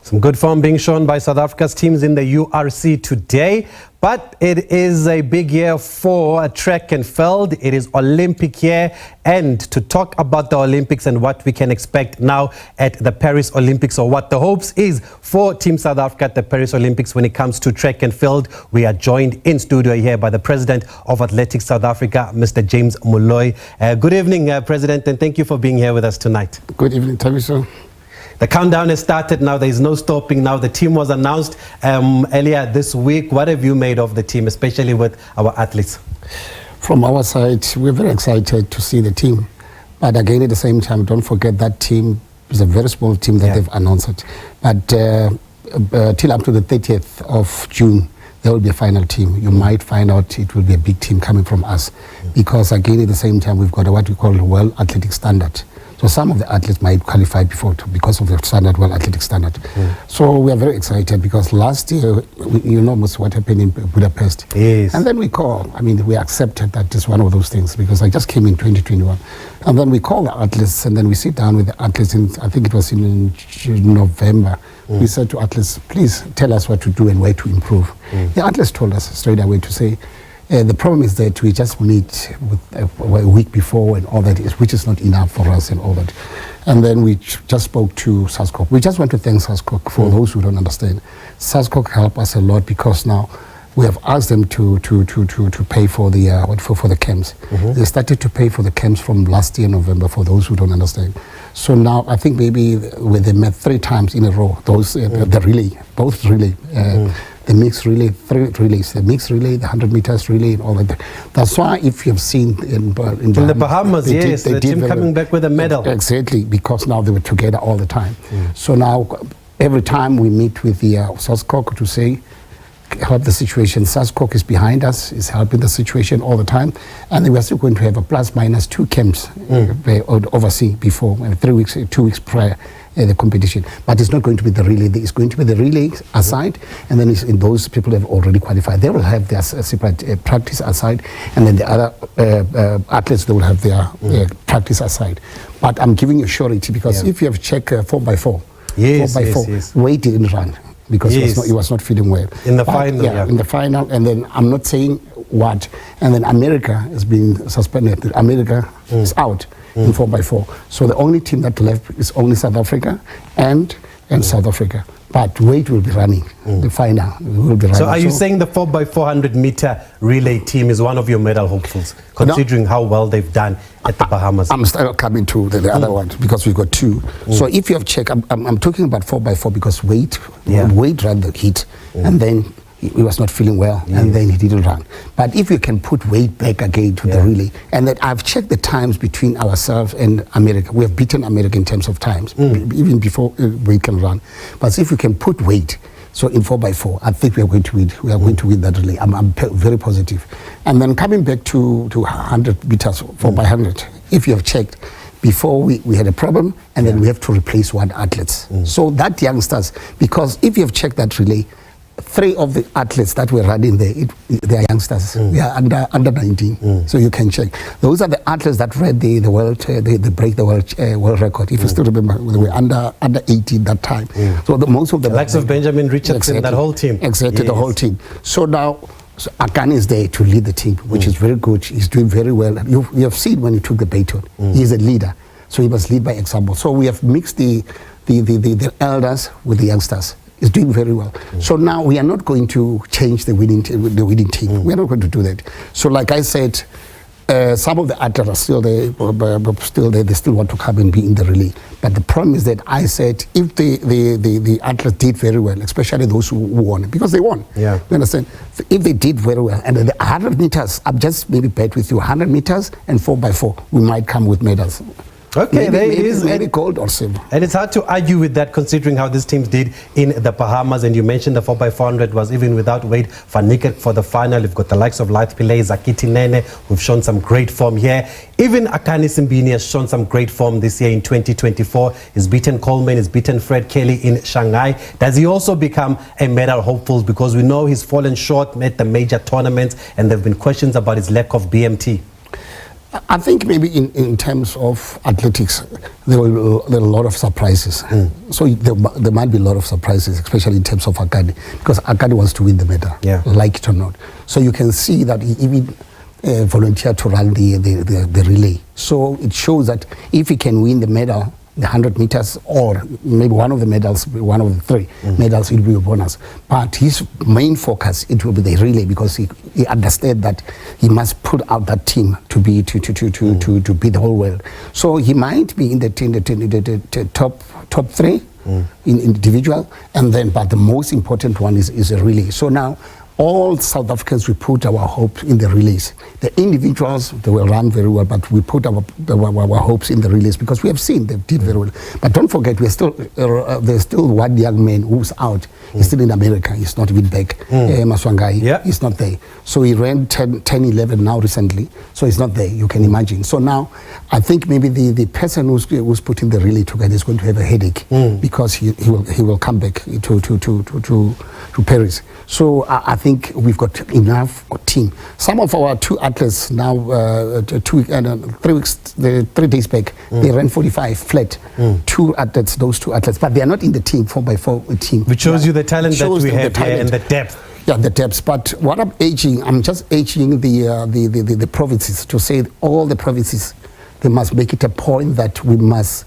Some good form being shown by South Africa's teams in the URC today, but it is a big year for track and field. It is Olympic year, and to talk about the Olympics and what we can expect now at the Paris Olympics, or what the hopes is for Team South Africa at the Paris Olympics when it comes to track and field, we are joined in studio here by the President of Athletics South Africa, Mr. James Moloi. Good evening, President, and thank you for being here with us tonight. Good evening, Tabiso. The countdown has started now. There is no stopping now. The team was announced earlier this week. What have you made of the team, especially with our athletes? From our side, we're very excited to see the team. But again, at the same time, don't forget that team is a very small team that they've announced it. But till up to the 30th of June, there will be a final team. You might find out it will be a big team coming from us. Because again, at the same time, we've got what we call a World Athletic Standard. So some of the athletes might qualify because of the standard, World Athletic Standard. So we are very excited because last year, you know what happened in Budapest. Yes. And then we we accepted that it's one of those things because I just came in 2021. And then we call the athletes and then we sit down with the athletes, I think it was in November. We said to athletes, please tell us what to do and where to improve. The athletes told us straight away to say, the problem is that we just meet with a week before and all that, which is not enough for us and all that. And then we just spoke to SABC. We just want to thank SABC for those who don't understand. SABC helped us a lot because now we have asked them to pay for the camps. They started to pay for the camps from last year November, for those who don't understand. So now I think maybe when they met 3 times in a row, those the relay, both relay. The mixed relay, 3 relays, the mixed relay, the 100 meters relay, and all that. That's why if you've seen in the Bahamas, the team coming back with a medal. Exactly, because now they were together all the time. So now every time we meet with the SABC to say, help the situation. SABC is behind us, is helping the situation all the time. And then we're still going to have a +- 2 camps overseas before, 2 weeks prior the competition. But it's not going to be the relay. It's going to be the relay aside, and then in those people have already qualified. They will have their separate practice aside, and then the other athletes, they will have their practice aside. But I'm giving you surety because if you have checked 4x4, 4x4, weight didn't run. Because he was not feeling well. In the final, in the final, and then I'm not saying what. And then America has been suspended. America is out in 4x4. So the only team that left is only South Africa and South Africa. But weight will be running. The final will be running. So are you saying the 4x400 meter relay team is one of your medal hopefuls, considering how well they've done at the Bahamas? I'm still coming to the other one because we've got 2. So if you have checked, I'm talking about 4x4 because weight ran the heat, and then he was not feeling well, and then he didn't run. But if you can put weight back again to the relay, and that I've checked the times between ourselves and America. We have beaten America in terms of times, even before we can run. But if we can put weight, so in 4x4, I think we are going to win. We are going to win that relay. I'm very positive. And then coming back to 100 meters, 4x100, if you have checked, before we had a problem, and then we have to replace 1 athlete. So that youngsters, because if you have checked that relay, 3 of the athletes that were running there, they are youngsters. They are under 19. So you can check. Those are the athletes that ran the world, they break the world record. If you still remember, they were under 18 that time. So most of the likes of Benjamin Richardson, that whole team. Exactly, the whole team. So now Akani is there to lead the team, which is very good. He's doing very well. You have seen when he took the baton. He's a leader. So he must lead by example. So we have mixed the elders with the youngsters. Is doing very well. So now we are not going to change the winning team. We are not going to do that. So like I said, some of the athletes are still there, they still want to come and be in the relay. But the problem is that I said if the athletes did very well, especially those who won, because they won. You understand? If they did very well, and the 100 meters, I'm just maybe bet with you, 100 meters and 4x4, we might come with medals. Okay, maybe gold or silver. And it's hard to argue with that considering how these teams did in the Bahamas. And you mentioned the 4x400 was even without weight. Van Niekerk for the final. You've got the likes of Light Pillay, Zakiti Nene, who've shown some great form here. Even Akani Simbini has shown some great form this year in 2024. He's beaten Coleman, he's beaten Fred Kelly in Shanghai. Does he also become a medal hopeful? Because we know he's fallen short at the major tournaments and there have been questions about his lack of BMT. I think maybe in terms of athletics, there are a lot of surprises. So there might be a lot of surprises, especially in terms of Akadi, because Akadi wants to win the medal, like it or not. So you can see that he even volunteered to run the relay. So it shows that if he can win the medal, the 100 meters, or maybe one of the medals, one of the three medals, it will be a bonus. But his main focus, it will be the relay, because he understood that he must put out that team to beat the whole world. So he might be in the top three in individual, and then, but the most important one is a relay. So now, all South Africans, we put our hope in the relays. The individuals, they will run very well, but we put our hopes in the relays, because we have seen they did very well. But don't forget, there's still one young man who's out. He's still in America. He's not even back. Maswangai, he's not there. So he ran 10-11 now recently. So he's not there, you can imagine. So now, I think maybe the person who's putting the relay together is going to have a headache, because he will come back to Paris. So I think we've got enough team. Some of our two athletes now, 3 days back, they ran 45 flat. Those two athletes, but they are not in the team, 4x4 team. Which shows you the talent that we have here and the depth. Yeah, the depths. But what I'm just urging the provinces to say, all the provinces, they must make it a point that we must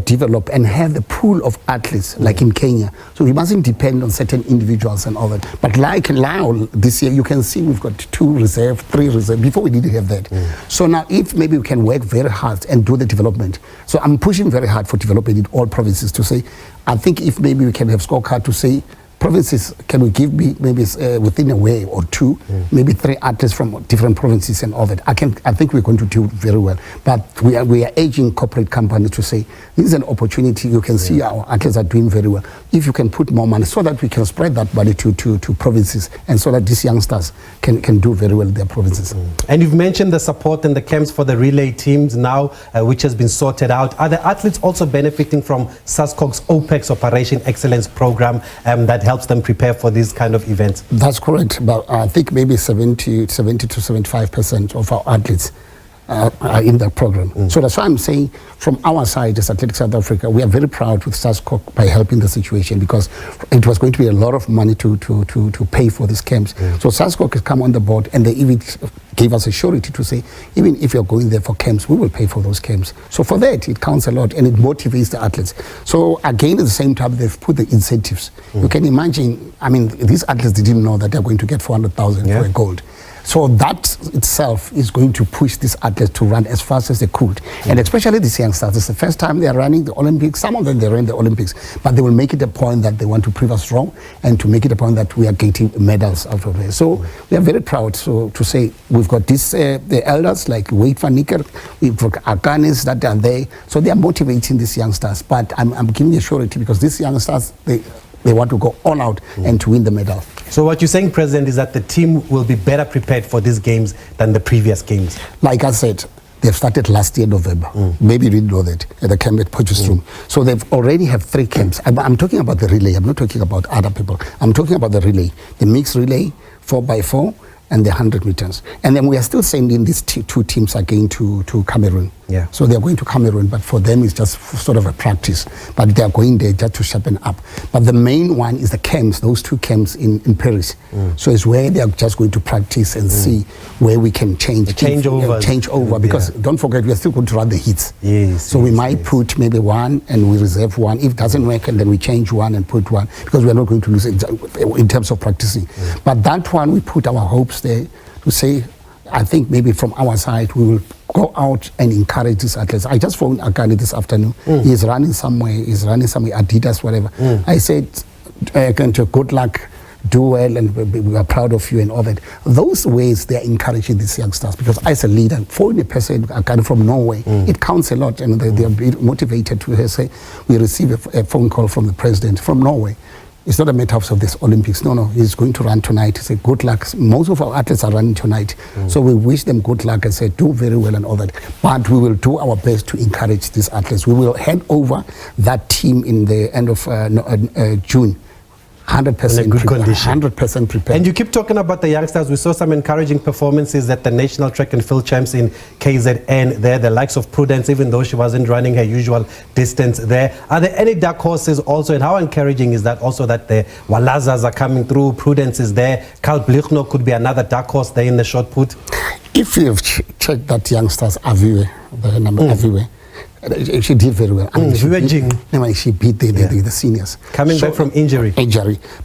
develop and have the pool of athletes like in Kenya. So we mustn't depend on certain individuals and all that. But like now, this year, you can see we've got 2 reserve, 3 reserve. Before we didn't have that. So now, if maybe we can work very hard and do the development. So I'm pushing very hard for development in all provinces to say, I think if maybe we can have scorecard to say, provinces, can we give me maybe within a way or 2, maybe 3 athletes from different provinces and all that? I think we're going to do very well. But we are urging corporate companies to say, this is an opportunity. You can see our athletes are doing very well. If you can put more money so that we can spread that money to provinces, and so that these youngsters can do very well in their provinces. And you've mentioned the support and the camps for the relay teams now, which has been sorted out. Are the athletes also benefiting from SASCOG's OPEX Operation Excellence Program that helps them prepare for these kind of events? That's correct. But I think maybe 70 to 75% of our athletes are in that program. So that's why I'm saying, from our side as Athletics South Africa, we are very proud with SASCOG by helping the situation, because it was going to be a lot of money to pay for these camps. So SASCOG has come on the board, and they even gave us a surety to say, even if you're going there for camps, we will pay for those camps. So for that, it counts a lot, and it motivates the athletes. So again, at the same time, they've put the incentives. You can imagine, I mean, these athletes didn't know that they're going to get 400,000 for a gold. So that itself is going to push these athletes to run as fast as they could. And especially these youngsters, it's the first time they are running the Olympics. Some of them, they ran the Olympics, but they will make it a point that they want to prove us wrong, and to make it a point that we are getting medals out of there. So we are very proud to say we've got these the elders like Wade van Niekerk, we've got Akanis that are there. So they are motivating these youngsters. But I'm giving you surety, because these youngsters, they want to go all out and to win the medal. So what you're saying, President, is that the team will be better prepared for these games than the previous games? Like I said, they've started last year, November. Maybe you didn't know that, at the camp at Potchefstroom. So they've already have 3 camps. I'm talking about the relay. I'm not talking about other people. I'm talking about the relay. The mixed relay, 4x4, and the 100 meters. And then we are still sending these 2 teams again to Cameroon. So they are going to Cameroon, but for them it's just sort of a practice. But they are going there just to sharpen up. But the main one is the camps, those 2 camps in Paris. So it's where they are just going to practice and see where we can change over. Because don't forget, we are still going to run the heats. So we might put maybe 1 and we reserve 1. If it doesn't work, and then we change 1 and put 1, because we are not going to lose it in terms of practicing. But that one, we put our hopes there to say, I think maybe from our side, we will go out and encourage these athletes. I just phoned Akani this afternoon. He's running somewhere, Adidas, whatever. I said, good luck, do well, and we are proud of you and all that. Those ways, they are encouraging these youngsters, because as a leader, foreign person, Akani from Norway, it counts a lot, and they are motivated to say, we receive a phone call from the president from Norway. It's not a matter of this Olympics. No, he's going to run tonight. He said, good luck. Most of our athletes are running tonight. So we wish them good luck and say, do very well and all that. But we will do our best to encourage these athletes. We will hand over that team in the end of June. 100% in a good condition. 100% prepared. And you keep talking about the youngsters. We saw some encouraging performances at the National Track and Field Champs in KZN there, the likes of Prudence, even though she wasn't running her usual distance there. Are there any dark horses also, and how encouraging is that also that the Walazas are coming through, Prudence is there, Carl Blichno could be another dark horse there in the short put? If you've checked that youngsters everywhere, the number everywhere, she did very well. I mean, she beat the seniors. Coming back from injury.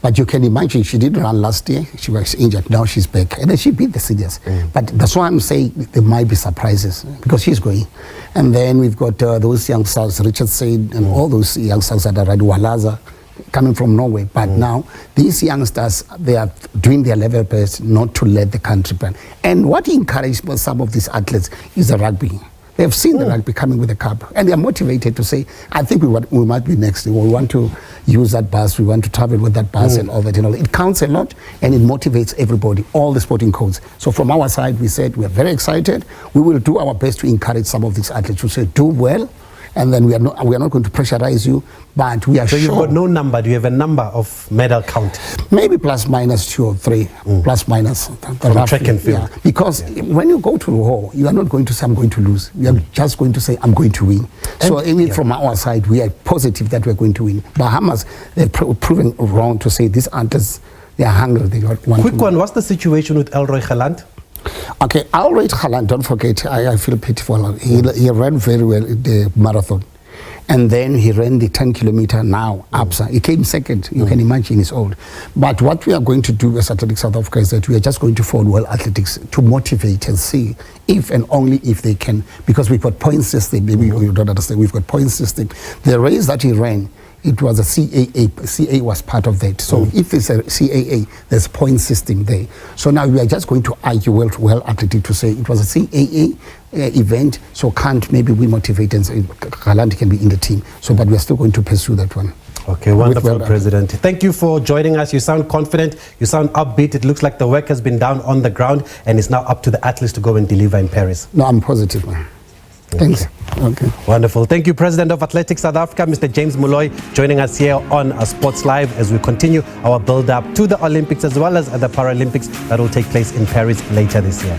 But you can imagine, she did run last year. She was injured. Now she's back. And then she beat the seniors. But that's why I'm saying there might be surprises because she's going. And then we've got those youngsters, Richard said, and all those youngsters that are ready, Walaza, coming from Norway. But now, these youngsters, they are doing their level best not to let the country burn. And what encouraged some of these athletes is the rugby. They've seen the rugby coming with the cup, and they're motivated to say, I think we might be next. We want to use that bus, we want to travel with that bus and all that. It counts a lot, and it motivates everybody, all the sporting codes. So from our side, we said we're very excited. We will do our best to encourage some of these athletes to say, do well. And then we are not going to pressurize you, but we are sure. So you've got no number. Do you have a number of medal count? Maybe plus minus 2 or 3, plus minus. Track and field. Yeah. Because when you go to the hall, you are not going to say, I'm going to lose. You are just going to say, I'm going to win. So even from our side, we are positive that we're going to win. Bahamas, they've proven wrong to say these athletes, they are hungry. They want Quick one, what's the situation with Elroy Galant? Okay, Alright Galant, don't forget, I feel pitiful. He ran very well in the marathon. And then he ran the 10 kilometer now, ABSA. He came second, you can imagine he's old. But what we are going to do as Athletics South Africa is that we are just going to follow well athletics to motivate and see if and only if they can, because we've got point system, maybe you don't understand, we've got point system. The race that he ran, it was a CAA. CA was part of that. So if it's a CAA, there's a point system there. So now we are just going to argue well athletic to say it was a CAA event, so can't maybe we motivate and say Galant can be in the team. So, but we are still going to pursue that one. Okay, wonderful, President. Thank you for joining us. You sound confident, you sound upbeat. It looks like the work has been done on the ground and it's now up to the athletes to go and deliver in Paris. No, I'm positive, man. Thanks. Okay. Wonderful. Thank you, President of Athletics South Africa, Mr. James Moloi, joining us here on Sports Live as we continue our build-up to the Olympics as well as the Paralympics that will take place in Paris later this year.